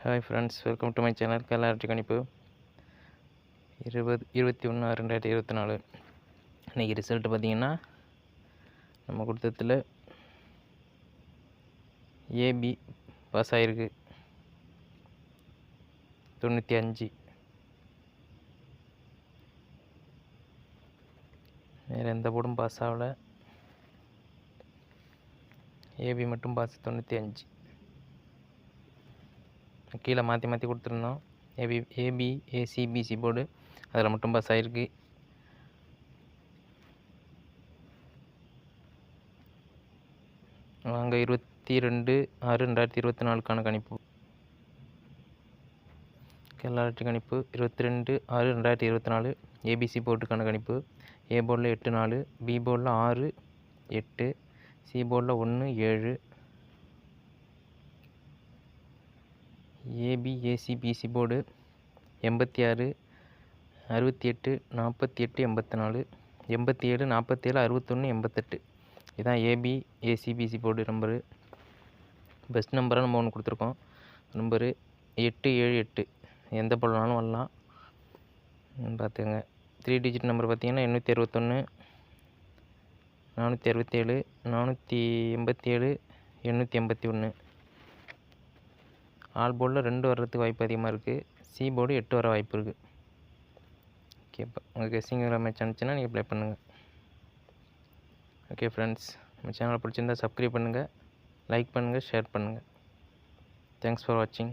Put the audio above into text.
Hi friends, welcome to my channel கலாரிட்டி கணிப்பு 21/6/2024. இன்றைக்கி ரிசல்ட்டு பார்த்திங்கன்னா நம்ம கொடுத்ததில் ஏபி பாஸ் ஆகிருக்கு 95. வேறு எந்த போர்டும் பாஸ் ஆகலை. ஏபி மட்டும் பாஸ் 95. கீழே மாற்றி மாற்றி கொடுத்துருந்தோம். ஏபி ஏசிபிசி போர்டு அதில் மட்டும் பாஸ் ஆகிருக்கு. வாங்க 22/6/2024 கணிப்பு. கலாரிட்டி கணிப்பு 22/6/2024 ஏபிசி போர்டுக்கான கணிப்பு. ஏ போர்டில் 8-4, பி போர்டில் 6-8, சி போர்டில் 1-7, ஏபி ஏசிபிசி போர்டு 86, 68, 48, 84, 87, 47, 61, 88. இதுதான் A B A C B C board number. Best நம்பராக நம்ம ஒன்று கொடுத்துருக்கோம். நம்பரு 878. எந்த போலனாலும் வரலாம், பார்த்துக்கங்க. 3 டிஜிட் நம்பர் பார்த்தீங்கன்னா 861, 467, 487, 881. ஆல் போர்டில் 2 வர்றதுக்கு வாய்ப்பு அதிகமாக இருக்குது. சி போர்டு 8 வர வாய்ப்பு இருக்குது. ஓகே, இப்போ உங்கள் கெஸ்ஸிங் மேட்ச் அனுப்பிச்சுன்னா நீங்கள் ப்ளே பண்ணுங்கள். ஓகே ஃப்ரெண்ட்ஸ், நம்ம சேனலை பிடிச்சிருந்தால் சப்ஸ்கிரைப் பண்ணுங்கள், லைக் பண்ணுங்கள், ஷேர் பண்ணுங்கள். தேங்க்ஸ் ஃபார் வாட்சிங்.